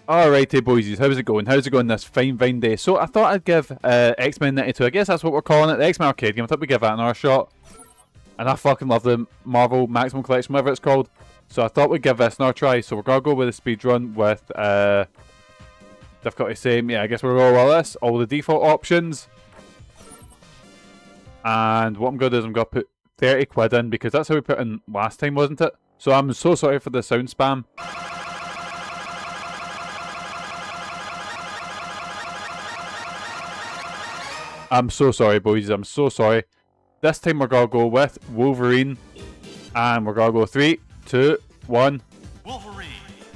Alrighty, boysies, how's it going? How's it going this fine day? So I thought I'd give X-Men 92, I guess that's what we're calling it, the X-Men arcade game. I thought we'd give that another shot. And I fucking love the Marvel MaXimum Collection, whatever it's called. So I thought we'd give this another try. So we're going to go with a speedrun with difficulty same. Yeah, I guess we'll roll with this. All the default options. And what I'm going to do is I'm going to put 30 quid in because that's how we put in last time, wasn't it? So I'm so sorry for the sound spam. I'm so sorry, boys. I'm so sorry. This time we're going to go with Wolverine. And we're going to go 3, 2, 1. Wolverine.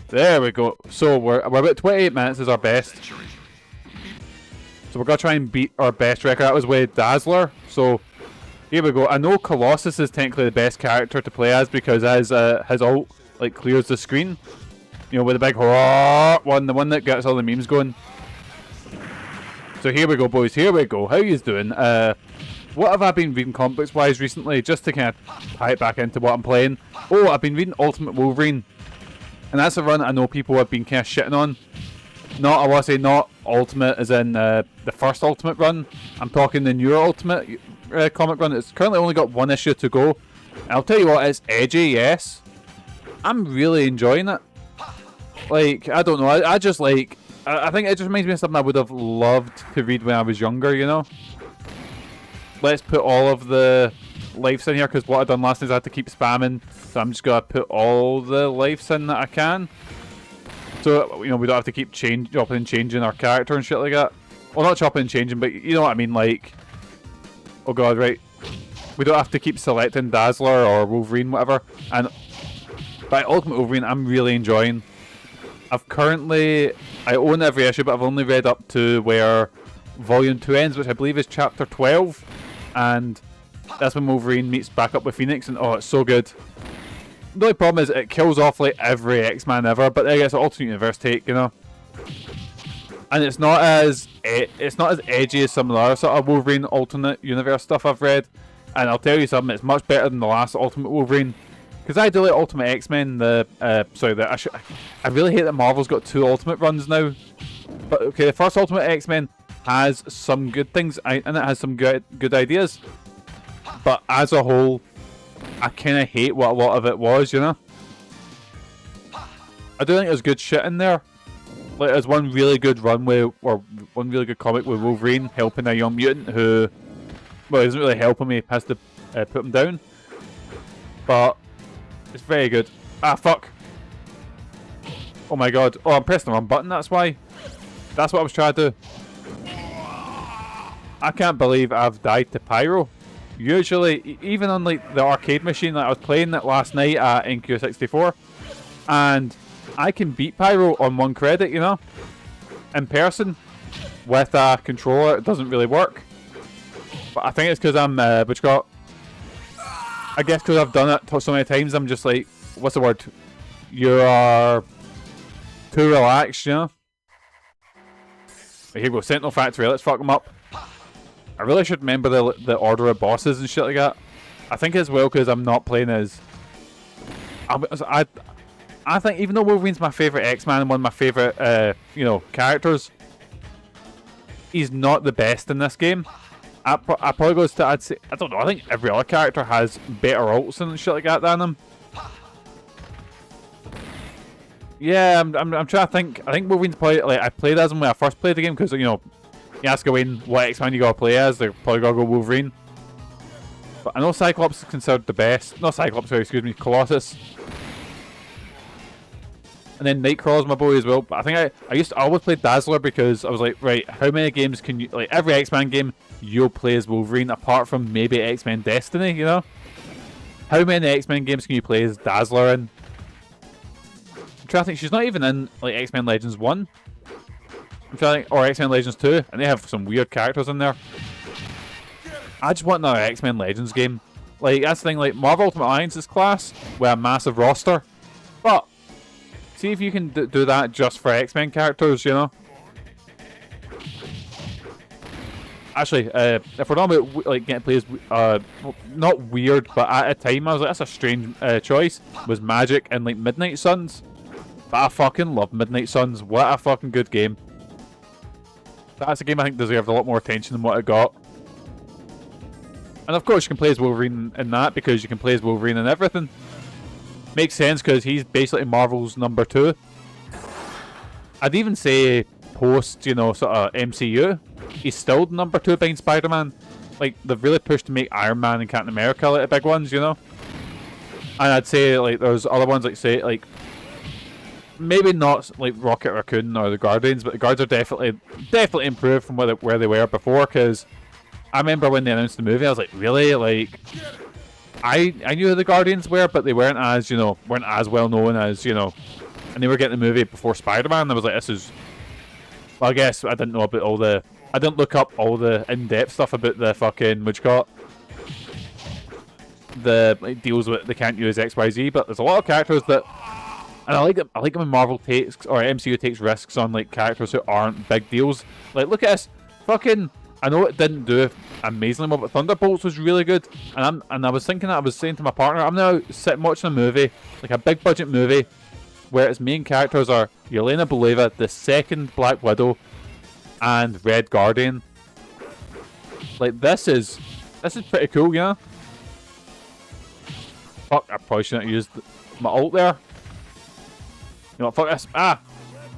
There we go. So we're about 28 minutes is our best. So we're going to try and beat our best record. That was with Dazzler. So here we go. I know Colossus is technically the best character to play as because his ult like clears the screen. You know, with the big one, the one that gets all the memes going. So here we go, boys. Here we go. How yous doing? What have I been reading comic books wise recently? Just to kind of tie it back into what I'm playing. Oh, I've been reading Ultimate Wolverine, and that's a run I know people have been kind of shitting on. I want to say not Ultimate as in the first Ultimate run. I'm talking the newer Ultimate comic run. It's currently only got one issue to go. And I'll tell you what, it's edgy, yes. I'm really enjoying it. Like, I don't know. I just like. I think it just reminds me of something I would have loved to read when I was younger, you know? Let's put all of the lives in here, because what I've done last is I had to keep spamming. So I'm just going to put all the lives in that I can. So, you know, we don't have to keep chopping and changing our character and shit like that. Well, not chopping and changing, but you know what I mean, like... Oh god, right. We don't have to keep selecting Dazzler or Wolverine, whatever. And by Ultimate Wolverine, I'm really enjoying. I own every issue, but I've only read up to where Volume 2 ends, which I believe is Chapter 12. And that's when Wolverine meets back up with Phoenix, and oh, it's so good. The only problem is it kills off like every X-Man ever, but I guess an alternate universe take, you know. And it's not as edgy as some of the other sort of Wolverine alternate universe stuff I've read. And I'll tell you something, it's much better than the last Ultimate Wolverine. Because I do like Ultimate X-Men, I really hate that Marvel's got 2 Ultimate runs now. But okay, the first Ultimate X-Men has some good things, and it has some good ideas. But as a whole, I kind of hate what a lot of it was, you know? I do think there's good shit in there. Like, there's one really good run with, or one really good comic with Wolverine helping a young mutant who, well, he doesn't really help him, he has to put him down. But it's very good. Ah, fuck. Oh my god. Oh, I'm pressing the wrong button, that's why. That's what I was trying to do. I can't believe I've died to Pyro. Usually, even on like the arcade machine that I was playing it last night at NQ64, and I can beat Pyro on 1 credit, you know? In person. With a controller, it doesn't really work. But I think it's because I'm, I guess because I've done it so many times, I'm just like, what's the word? You are too relaxed, you know? Here we go, Sentinel Factory, let's fuck them up. I really should remember the order of bosses and shit like that. I think as well because I'm not playing as... I think even though Wolverine's my favourite X-Man and one of my favourite, you know, characters, he's not the best in this game. I probably goes to, I'd say, I don't know, I think every other character has better ults and shit like that than him. Yeah, I'm trying to think. I think Wolverine's probably, like, I played as him when I first played the game, because, you know, you ask Wayne what X-Man you gotta play as, they're probably gonna go Wolverine. But I know Cyclops is considered the best. Not Cyclops, sorry, excuse me, Colossus. And then Nightcrawler's my boy as well. But I think I always play Dazzler because I was like, right, how many games can you, like, every X-Men game, you'll play as Wolverine, apart from maybe X-Men Destiny, you know? How many X-Men games can you play as Dazzler in? I'm trying to think, she's not even in, like, X-Men Legends 1. I'm trying to think, or X-Men Legends 2, and they have some weird characters in there. I just want another X-Men Legends game. Like, that's the thing, like, Marvel Ultimate Alliance is class, with a massive roster. But see if you can do that just for X-Men characters, you know? Actually, if we're talking about like getting plays, not weird, but at a time I was like, that's a strange choice. Was Magic and like Midnight Suns? But I fucking love Midnight Suns. What a fucking good game. That's a game I think deserved a lot more attention than what it got. And of course you can play as Wolverine in that because you can play as Wolverine in everything. Makes sense because he's basically Marvel's number 2. I'd even say post, you know, sort of MCU, he's still number 2 behind Spider-Man. Like, they've really pushed to make Iron Man and Captain America like the big ones, you know? And I'd say, like, there's other ones, like, say, like, maybe not, like, Rocket Raccoon or the Guardians, but the Guards are definitely improved from where they were before, because I remember when they announced the movie, I was like, really? Like, I knew who the Guardians were, but they weren't as, you know, weren't as well known as, you know, and they were getting the movie before Spider-Man. I was like, this is, well, I guess I didn't know about all the, I didn't look up all the in-depth stuff about the fucking, what you call it, the like, deals with they can't use XYZ, but there's a lot of characters that, and I like it when Marvel takes, or MCU takes risks on like characters who aren't big deals. Like, look at this, fucking, I know it didn't do amazingly well, but Thunderbolts was really good, and I was thinking that, I was saying to my partner, I'm now sitting watching a movie, like a big budget movie, where its main characters are Yelena Belova, the second Black Widow, and Red Guardian. Like, this is pretty cool, you know? Fuck, I probably shouldn't have used my ult there. You know what, fuck this. Ah!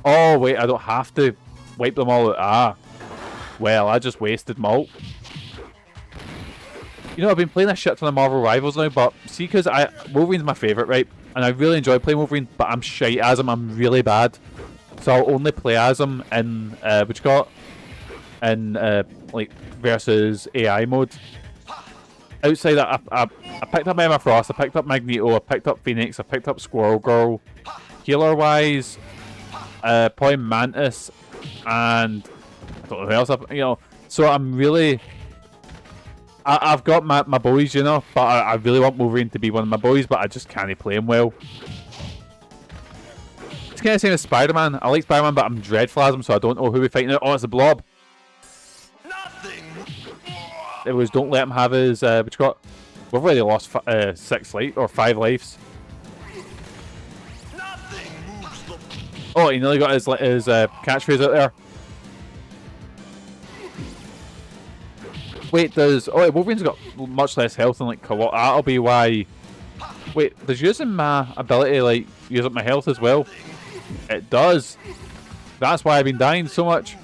Oh, wait, I don't have to wipe them all out. Ah. Well, I just wasted my ult. You know, I've been playing a shit ton of Marvel Rivals now, but see, because Wolverine's my favourite, right? And I really enjoy playing Wolverine, but I'm shite as him. I'm really bad. So I'll only play as him in, what you call it? In, like, versus AI mode. Outside that, I picked up Emma Frost, I picked up Magneto, I picked up Phoenix, I picked up Squirrel Girl. Healer-wise, probably Mantis, and I don't know who else you know. So I'm really, I've got my boys, you know, but I really want Wolverine to be one of my boys, but I just can't play him well. It's kind of the same as Spider-Man. I like Spider-Man, but I'm dreadful as him, so I don't know who we're fighting. Oh, it's a Blob. It was, don't let him have his, what you got? We've already lost 6 life, or 5 lives. Oh, he nearly got his catchphrase out there. Wait, Wolverine's got much less health than like Colossus. That'll be why. Wait, does using my ability like use up my health as well? It does. That's why I've been dying so much.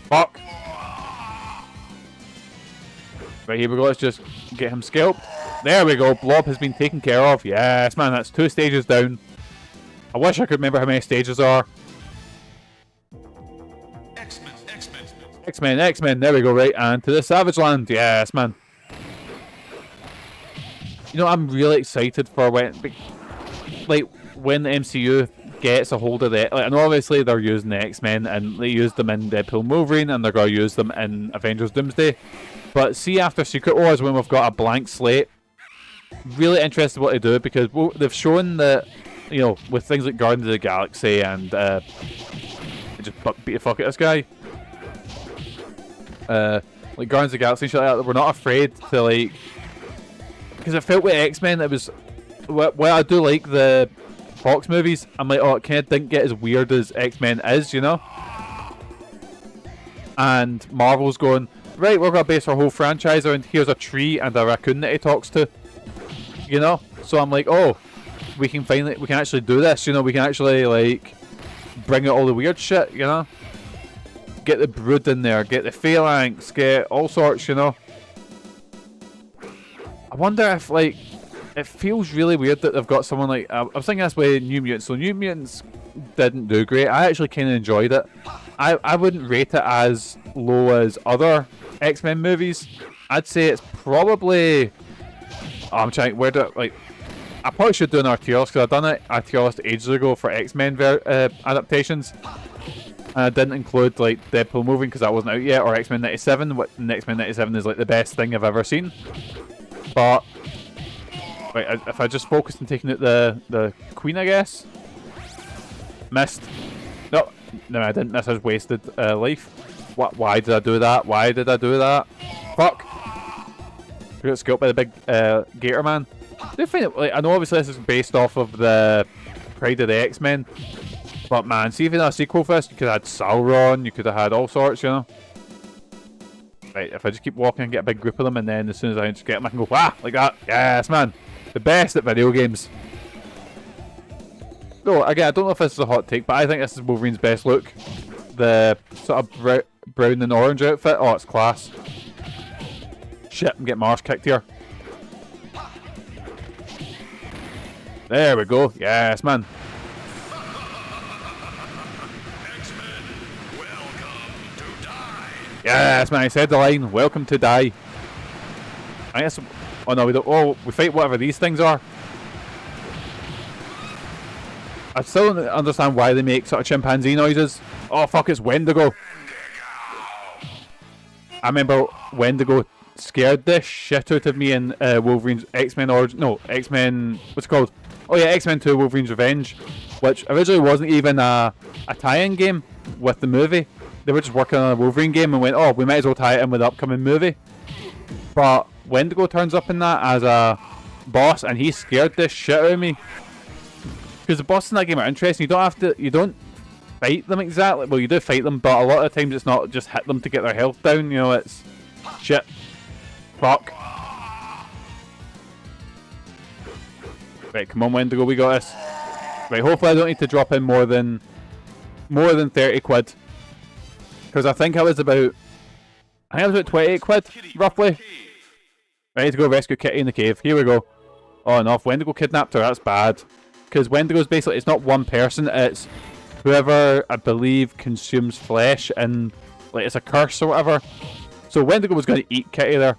Fuck. Right, here we go. Let's just get him scalped. There we go. Blob has been taken care of. Yes, man. That's 2 stages down. I wish I could remember how many stages are. X-Men. There we go. Right, and to the Savage Land. Yes, man. You know, I'm really excited for when the MCU gets a hold of the. Like, and obviously they're using the X-Men, and they used them in Deadpool and Wolverine, and they're going to use them in Avengers Doomsday. But see, after Secret Wars, when we've got a blank slate, really interested what they do, because they've shown that, you know, with things like Guardians of the Galaxy and just beat the fuck out of this guy. Like Guardians of the Galaxy and shit like that, we're not afraid to, like, because it felt with X-Men, it was, well, I do like the Fox movies, I'm like, oh, it kind of didn't get as weird as X-Men is, you know? And Marvel's going, right, we're going to base our whole franchise around, here's a tree and a raccoon that he talks to, you know? So I'm like, oh, we can actually do this, you know, we can actually, like, bring out all the weird shit, you know? Get the Brood in there, get the Phalanx, get all sorts, you know? I wonder if, like, it feels really weird that they've got someone like, I was thinking this way, New Mutants, so New Mutants didn't do great. I actually kind of enjoyed it. I wouldn't rate it as low as other X-Men movies. I'd say it's probably, I'm trying, where do, like, I probably should do an tier list, because I've done a tier list ages ago for X-Men adaptations. And I didn't include, like, Deadpool and Wolverine because that wasn't out yet, or X-Men 97. X-Men 97 is, like, the best thing I've ever seen. But, wait, if I just focused on taking out the Queen, I guess. Missed. No, I didn't miss. I just wasted life. Why did I do that? Why did I do that? Fuck. We got scalped by the big Gator Man. I do find it, like, I know obviously this is based off of the pride of the X-Men. But man, see if you had a sequel for this, you could have had Sauron, you could have had all sorts, you know. Right, if I just keep walking and get a big group of them, and then as soon as I just get them, I can go, ah, like that. Yes, man. The best at video games. No, again, I don't know if this is a hot take, but I think this is Wolverine's best look. The sort of brown and orange outfit. Oh, it's class. Shit, I'm getting my arse kicked here. There we go. Yes, man. Yes, man, I said the line, welcome to die. I guess, oh no, we don't, oh, we fight whatever these things are. I still don't understand why they make sort of chimpanzee noises. Oh fuck, it's Wendigo. I remember Wendigo scared the shit out of me in Wolverine's X-Men Origin, no, X-Men, what's it called? Oh yeah, X-Men 2 Wolverine's Revenge, which originally wasn't even a tie-in game with the movie. They were just working on a Wolverine game and went, oh, we might as well tie it in with the upcoming movie. But Wendigo turns up in that as a boss, and he scared the shit out of me. Because the bosses in that game are interesting. You don't fight them exactly. Well, you do fight them, but a lot of the times it's not just hit them to get their health down. You know, it's shit. Fuck. Right, come on, Wendigo, we got this. Right, hopefully I don't need to drop in more than 30 quid. Because I think I was about 28 quid, roughly. Ready to go rescue Kitty in the cave. Here we go. Oh no, if Wendigo kidnapped her, that's bad. Because Wendigo's basically, it's not one person, it's whoever, I believe, consumes flesh, and like it's a curse or whatever. So Wendigo was going to eat Kitty there.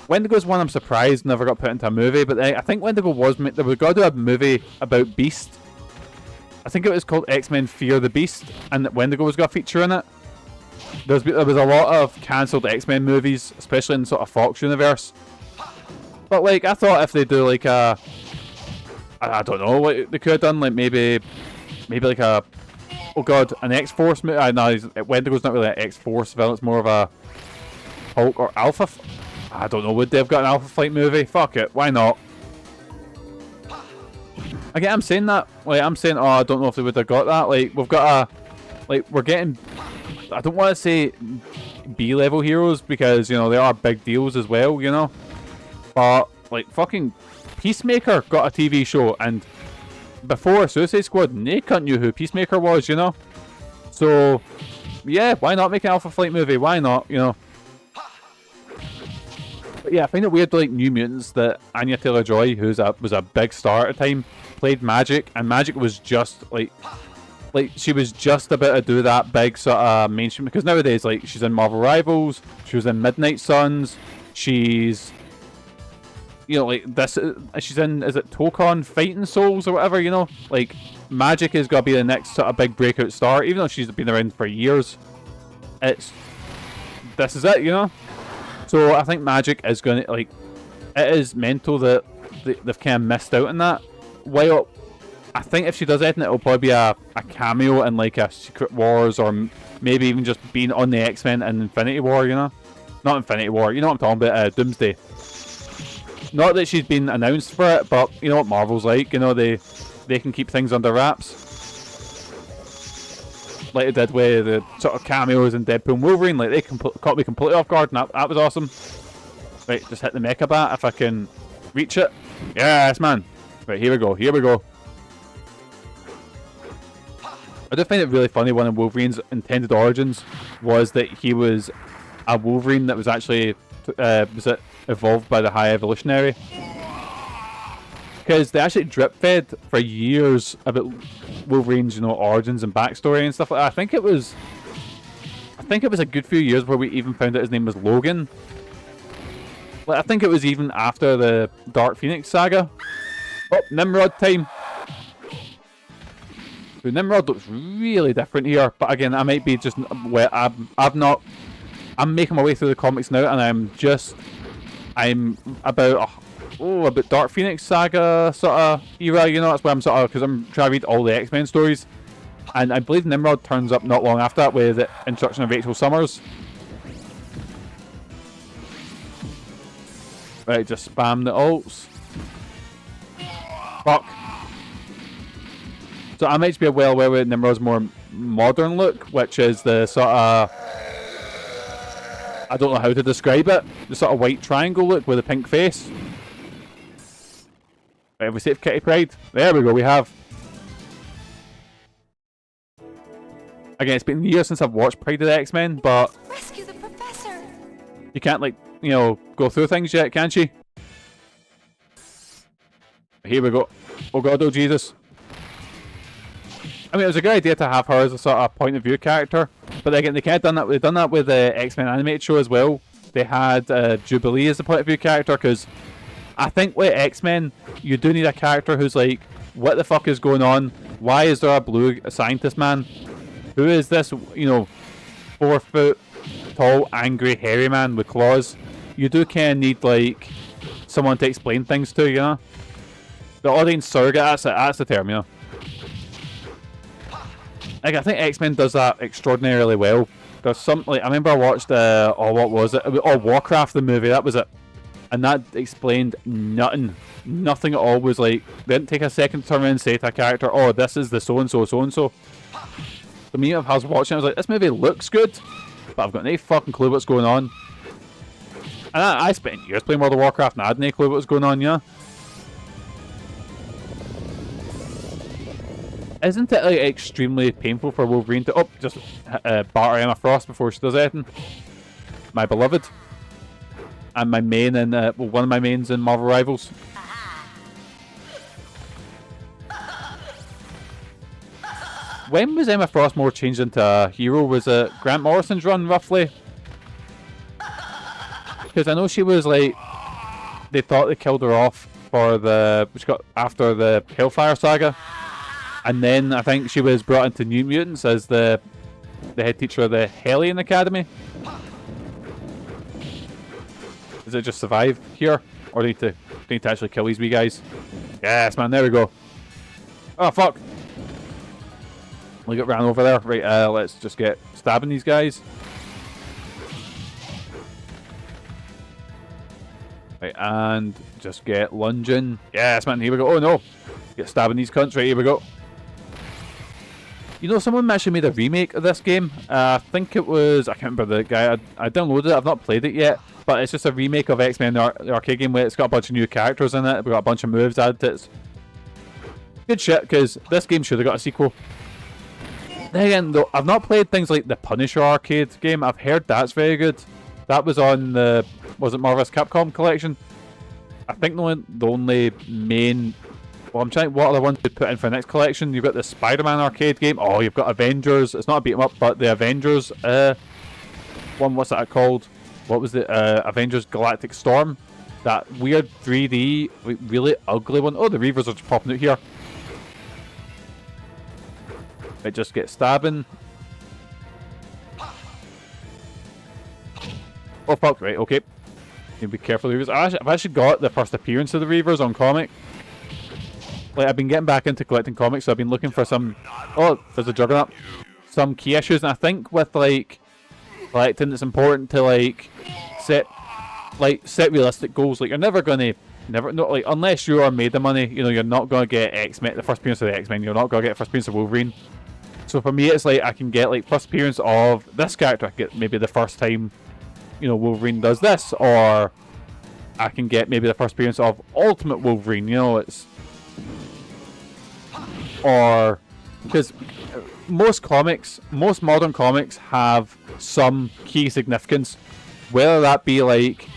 Wendigo's one I'm surprised never got put into a movie, but I think Wendigo was, they were going to do a movie about Beast. I think it was called X-Men Fear the Beast, and Wendigo was going to feature in it. There was a lot of cancelled X-Men movies, especially in sort of Fox universe. But like, I thought if they do like a, I don't know what they could have done, like maybe like a, oh god, an X-Force movie. No, Wendigo's not really an X-Force villain, it's more of a Hulk or Alpha. I don't know, would they have got an Alpha Flight movie? Fuck it, why not? Again, I'm saying that, like, I'm saying, oh, I don't know if they would have got that. Like, we've got a, like, we're getting, I don't want to say B-level heroes because, you know, they are big deals as well, you know. But, like, fucking Peacemaker got a TV show, and before Suicide Squad, they couldn't knew who Peacemaker was, you know. So, yeah, why not make an Alpha Flight movie? Why not, you know? But yeah, I find it weird, like, New Mutants, that Anya Taylor-Joy, who was a big star at the time, played Magic, and Magic was just, like she was just about to do that big sort of mainstream, because nowadays, like, she's in Marvel Rivals, she was in Midnight Suns, she's, you know, like, this, she's in, is it Tokon Fighting Souls or whatever, you know? Like, Magic is going to be the next sort of big breakout star, even though she's been around for years. This is it, you know? So I think Magic is going to, like, it is mental that they've kind of missed out on that. While I think if she does anything, it'll probably be a cameo in like a Secret Wars, or maybe even just being on the X-Men in Infinity War, you know? Not Infinity War, you know what I'm talking about, Doomsday. Not that she's been announced for it, but you know what Marvel's like, you know, they can keep things under wraps. Like they did with the sort of cameos in Deadpool and Wolverine, like they caught me completely off guard, and that was awesome. Right, just hit the Mecha Bat if I can reach it. Yes, man. Right, here we go, here we go. I do find it really funny, one of Wolverine's intended origins was that he was a Wolverine that was actually evolved by the High Evolutionary. Because they actually drip-fed for years about Wolverine's, you know, origins and backstory and stuff like that. I think it was a good few years where we even found out his name was Logan. Like, I think it was even after the Dark Phoenix saga. Oh, Nimrod time. The Nimrod looks really different here, but again, I might be just, well, I'm making my way through the comics now, and I'm about Dark Phoenix saga sort of era, you know. That's why I'm sort of, because I'm trying to read all the X-Men stories, and I believe Nimrod turns up not long after that with the introduction of Rachel Summers. Right, just spam the ults. Fuck. So I might be well aware with Nimrod's more modern look, which is the sort of... I don't know how to describe it. The sort of white triangle look with a pink face. Right, have we saved Kitty Pryde? There we go, we have. Again, it's been years since I've watched Pride of the X-Men, but... Rescue the professor! You can't, like, you know, go through things yet, can she? Here we go. Oh god, oh Jesus. I mean, it was a good idea to have her as a sort of point of view character, but again, they kind of done that. They've done that with the X-Men animated show as well. They had Jubilee as a point of view character, because I think with X-Men, you do need a character who's like, what the fuck is going on? Why is there a blue scientist man? Who is this, you know, 4 foot tall, angry, hairy man with claws? You do kind of need, like, someone to explain things to, you know? The audience surrogate, that's the term, you know? Like, I think X-Men does that extraordinarily well. There's some, like, I remember I watched, oh, what was it? Oh, Warcraft, the movie, that was it. And that explained nothing. Nothing at all. Was like, they didn't take a second to turn around and say to a character, oh, this is the so-and-so, so-and-so. For me, if I was watching, I was like, this movie looks good, but I've got no fucking clue what's going on. And I spent years playing World of Warcraft and I had no clue what was going on, yeah? Isn't it, like, extremely painful for Wolverine to, just batter Emma Frost before she does anything? My beloved. And my main in, well, one of my mains in Marvel Rivals. When was Emma Frost more changed into a hero? Was it Grant Morrison's run, roughly? Because I know she was like... They thought they killed her off for the... Which got after the Hellfire saga. And then I think she was brought into New Mutants as the head teacher of the Hellion Academy. Does it just survive here? Or do you need to actually kill these wee guys? Yes, man, there we go. Oh, fuck. We got ran over there. Right, let's just get stabbing these guys. Right, and just get lunging. Yes, man, here we go. Oh, no. Get stabbing these cunts. Right, here we go. You know, someone actually made a remake of this game. I think it was... I can't remember the guy. I downloaded it. I've not played it yet. But it's just a remake of X-Men, the arcade game, where it's got a bunch of new characters in it. We've got a bunch of moves added to it. It's good shit, because this game should have got a sequel. Then again, though, I've not played things like the Punisher arcade game. I've heard that's very good. That was on the... Was it Marvel's Capcom collection? I think the only main... Well, I'm trying... What other ones to put in for the next collection? You've got the Spider-Man arcade game. Oh, you've got Avengers. It's not a beat-em-up, but the Avengers... one, what's that called? What was the... Avengers Galactic Storm. That weird 3D, really ugly one. Oh, the Reavers are just popping out here. It just gets stabbing. Oh fuck, right, okay. You be careful of the Reavers. I've actually got the first appearance of the Reavers on comic. Like, I've been getting back into collecting comics, so I've been looking for some... Oh, there's a Juggernaut. Some key issues, and I think with, like, collecting, it's important to, like, set realistic goals. Like, you're never gonna... Not like, unless you are made the money, you know, you're not gonna get X-Men, the first appearance of the X-Men, you're not gonna get first appearance of Wolverine. So for me, it's like, I can get, like, first appearance of this character. I get maybe the first time, you know, Wolverine does this, or I can get maybe the first appearance of Ultimate Wolverine, you know, it's... Or... Because most modern comics have some key significance, whether that be, like,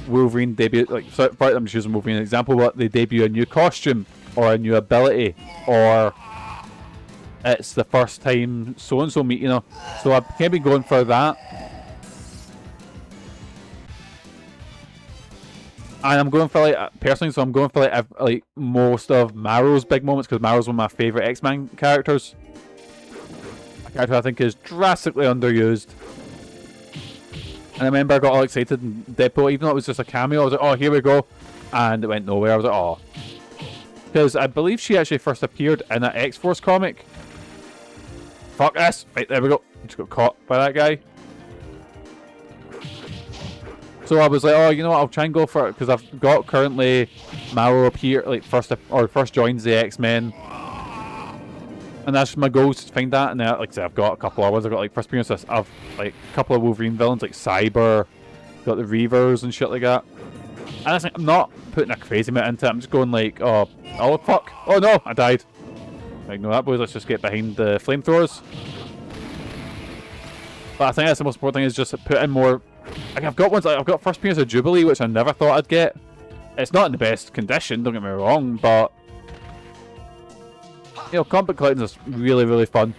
Wolverine debut, like, sorry, I'm just using Wolverine as an example, but they debut a new costume, or a new ability, or... It's the first time so-and-so meet, you know. So I've kind of been going for that. And I'm going for, like, personally, so I'm going for, like most of Marrow's big moments, because Marrow's one of my favourite X-Men characters. A character I think is drastically underused. And I remember I got all excited in Deadpool, even though it was just a cameo. I was like, oh, here we go. And it went nowhere. I was like, oh. Because I believe she actually first appeared in an X-Force comic. Fuck this! Right, there we go. Just got caught by that guy. So I was like, oh, you know what, I'll try and go for it, because I've got currently Mallow up here, like first joins the X-Men. And that's my goal, is to find that. And then, like I said, I've got a couple of ones. I've got like first appearances. I've like a couple of Wolverine villains, like Cyber, got the Reavers and shit like that. And I think I'm not putting a crazy amount into it. I'm just going like, oh fuck, oh no, I died. Ignore that, boys. Let's just get behind the flamethrowers. But I think that's the most important thing, is just put in more. Like I've got ones, like I've got first appearance of Jubilee, which I never thought I'd get. It's not in the best condition, don't get me wrong, but you know, comic collecting is really, really fun.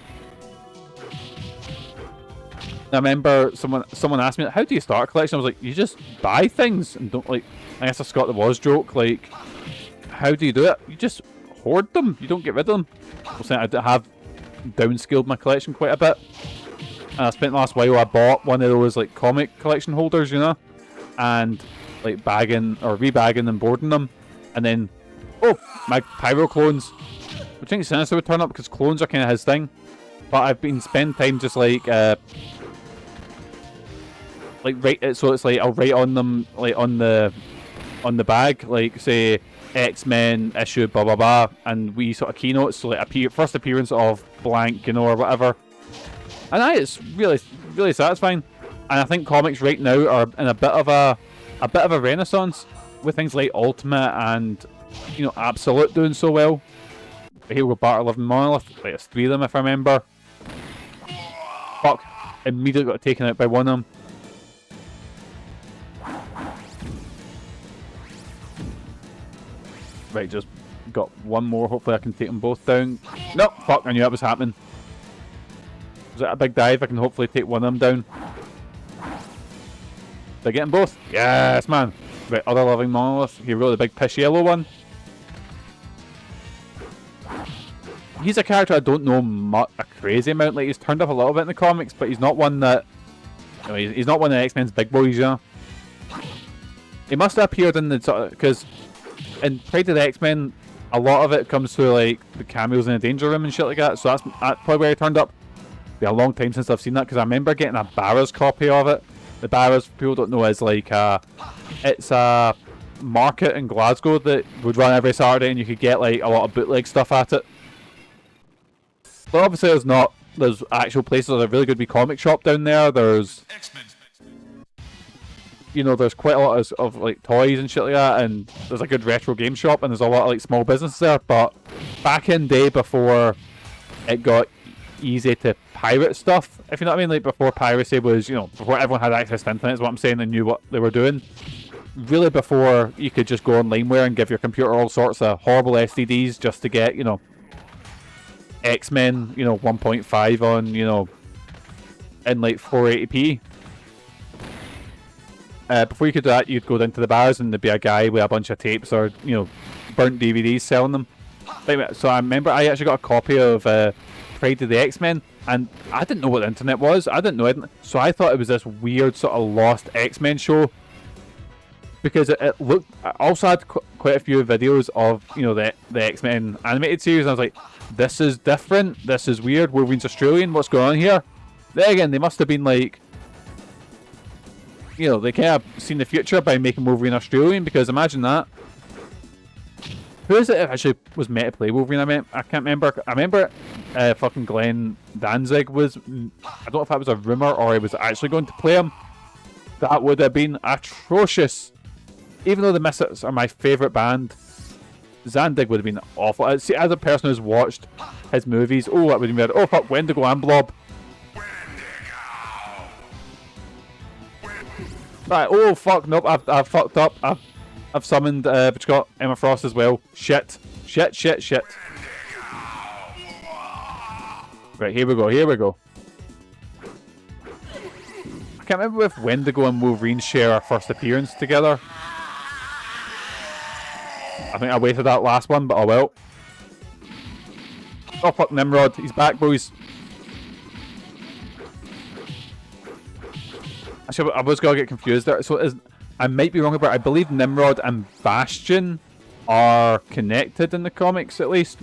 I remember someone asked me, how do you start a collection? I was like, you just buy things and don't, like, I guess I Scott the Woz joke, like, how do you do it? You just hoard them, you don't get rid of them. I have downscaled my collection quite a bit. And I spent the last while, I bought one of those like comic collection holders, you know, and like bagging or rebagging and boarding them. And then, oh, my Pyro clones. I think Sinister would turn up because clones are kind of his thing. But I've been spending time just like write, so it's like I'll write on them, like on the bag, like say X-Men issue blah blah blah, and we sort of keynotes, so like first appearance of blank, you know, or whatever. And it's really, really satisfying. And I think comics right now are in a bit of a renaissance with things like Ultimate and, you know, Absolute doing so well. Here we go, Battle of Monolith, like it's 3 of them if I remember. Fuck, immediately got taken out by one of them. Right, just got one more, hopefully I can take them both down. Nope, fuck, I knew that was happening. Was that a big dive? I can hopefully take one of them down. Did I get them both? Yes, man. Right, other living monolith. Here we go, the big piss yellow one. He's a character I don't know a crazy amount. Like, he's turned up a little bit in the comics, but he's not one that, you know, he's not one of X-Men's big boys, you know. He must have appeared in the, because in Pride of the X-Men, a lot of it comes through like the cameos in the Danger Room and shit like that. So that's probably where he turned up. Be a long time since I've seen that, because I remember getting a Barra's copy of it. The Barra's, people don't know, is like it's a market in Glasgow that would run every Saturday, and you could get like a lot of bootleg stuff at it. But obviously there's actual places. There's a really good wee comic shop down there. There's, you know, there's quite a lot of like toys and shit like that, and there's a good retro game shop, and there's a lot of like small businesses there. But back in the day, before it got easy to pirate stuff, if you know what I mean, like before piracy was, you know, before everyone had access to internet is what I'm saying, and knew what they were doing, really before you could just go on Limeware and give your computer all sorts of horrible STDs just to get, you know, X-Men, you know, 1.5 on, you know, in like 480p. Before you could do that, you'd go down to the bars and there'd be a guy with a bunch of tapes or, you know, burnt DVDs selling them. So I remember I actually got a copy of Pride of the X-Men, and I didn't know what the internet was. I didn't know it, so I thought it was this weird sort of lost X-Men show, because it looked. I also had quite a few videos of, you know, the X-Men animated series, and I was like, this is different, this is weird, Wolverine's Australian, what's going on here? Then again, they must have been like, you know, they kind of seen the future by making Wolverine Australian, because imagine that. Who is it that actually was meant to play Wolverine? I can't remember. I remember fucking Glenn Danzig was, I don't know if that was a rumour or he was actually going to play him. That would have been atrocious. Even though the Misfits are my favourite band, Zandig would have been awful. See, as a person who's watched his movies, oh, that would have been weird. Oh fuck, Wendigo and Blob. Right, oh fuck, nope, I've fucked up. I've summoned Emma Frost as well. Shit. Right, here we go. I can't remember if Wendigo and Wolverine share our first appearance together. I think I waited that last one, but oh well. Oh fuck, Nimrod. He's back, boys. Actually, I was going to get confused there. So I might be wrong about it. I believe Nimrod and Bastion are connected in the comics, at least.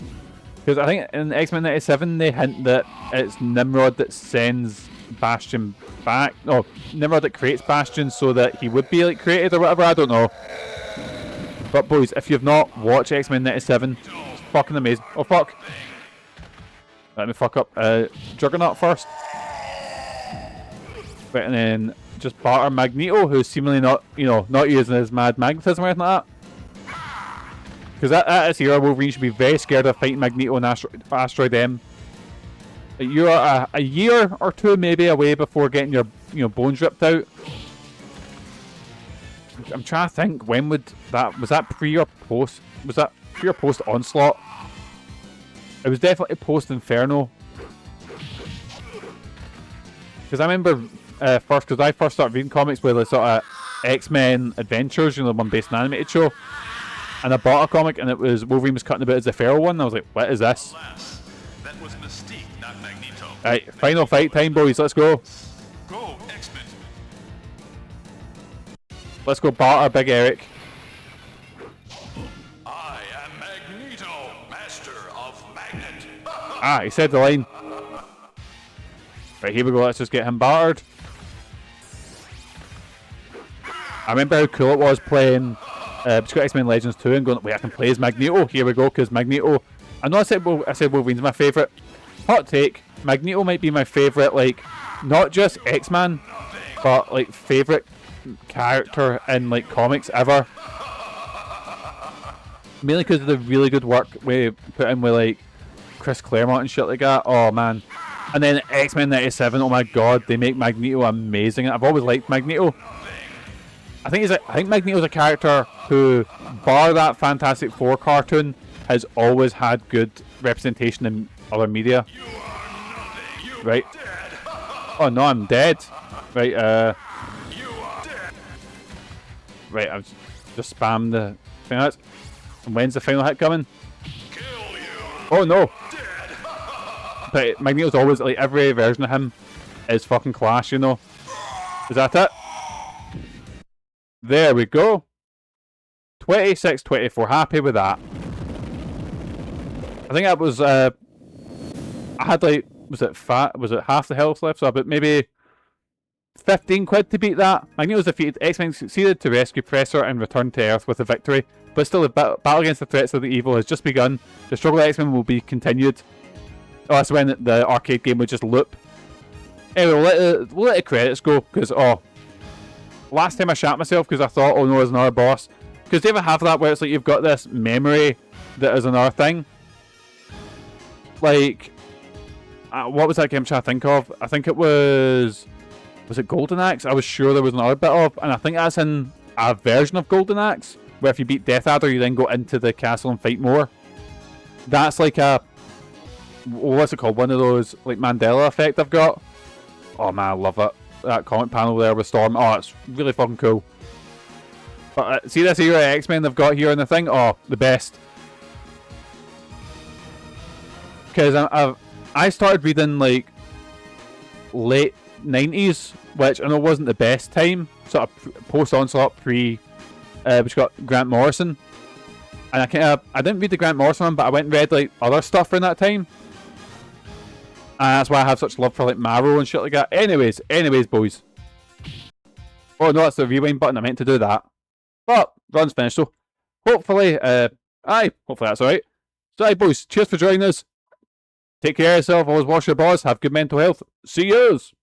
Because I think in X-Men 97 they hint that it's Nimrod that sends Bastion back. No, Nimrod that creates Bastion so that he would be like created or whatever. I don't know. But boys, if you've not watched X-Men 97, it's fucking amazing. Oh fuck! Let me fuck up. Juggernaut first. Right, and then just batter Magneto, who's seemingly not, not using his mad magnetism or anything like that. Because at this era, Wolverine should be very scared of fighting Magneto and Asteroid M. You're a year or two maybe away before getting your bones ripped out. I'm trying to think, when would that, was that pre or post? Was that pre or post Onslaught? It was definitely post Inferno. Because I remember because I first started reading comics with the sort of X-Men Adventures, the one based on an animated show. And I bought a comic and it was Wolverine was cutting about as the feral one. And I was like, what is this? That was Mystique, not Magneto. Right, final fight time, boys. Let's go. Go, X-Men. Let's go batter Big Eric. I am Magneto, master of magnet. Ah, he said the line. Right, here we go. Let's just get him battered. I remember how cool it was playing X-Men Legends 2 and going, wait, I can play as Magneto. Here we go, because Magneto... I know I said Wolverine's my favourite. Hot take, Magneto might be my favourite, like, not just X-Men, but, like, favourite character in, like, comics ever. Mainly because of the really good work we put in with, like, Chris Claremont and shit like that. Oh, man. And then X-Men 97, oh my god, they make Magneto amazing. I've always liked Magneto. I think Magneto's a character who, bar that Fantastic Four cartoon, has always had good representation in other media. Right. Oh no, I'm dead. Right, right, I've just spammed the thing out. And when's the final hit coming? Oh no! But Magneto's always, like, every version of him is fucking class, Is that it? There we go. 26-24. Happy with that. I think that was I had, like, was it half the health left, so about maybe 15 quid to beat that. Magneto's defeated. X-Men succeeded to rescue Professor and return to Earth with a victory. But still, the battle against the threats of the evil has just begun. The struggle of X-Men will be continued. Oh, that's when the arcade game would just loop. Anyway, we'll let the credits go, because, last time I shat myself because I thought, oh no, there's another boss. Because do you ever have that where it's like you've got this memory that is another thing? Like, what was that game I'm trying to think of? I think it was it Golden Axe? I was sure there was another bit of, and I think that's in a version of Golden Axe, where if you beat Death Adder, you then go into the castle and fight more. That's like a, what's it called? One of those, like, Mandela effect I've got. Oh man, I love it. That comic panel there with Storm. Oh, it's really fucking cool. But see this era of X-Men they've got here in the thing? Oh, the best. Because I started reading, like, late 90s, which I know wasn't the best time. Sort of post-Onslaught, which got Grant Morrison. And I didn't read the Grant Morrison one, but I went and read, like, other stuff from that time. And that's why I have such love for, like, Marrow and shit like that. Anyways, boys. Oh no, that's the rewind button. I meant to do that. But run's finished, so hopefully, hopefully that's alright. So, aye, boys, cheers for joining us. Take care of yourself. Always wash your balls. Have good mental health. See yous.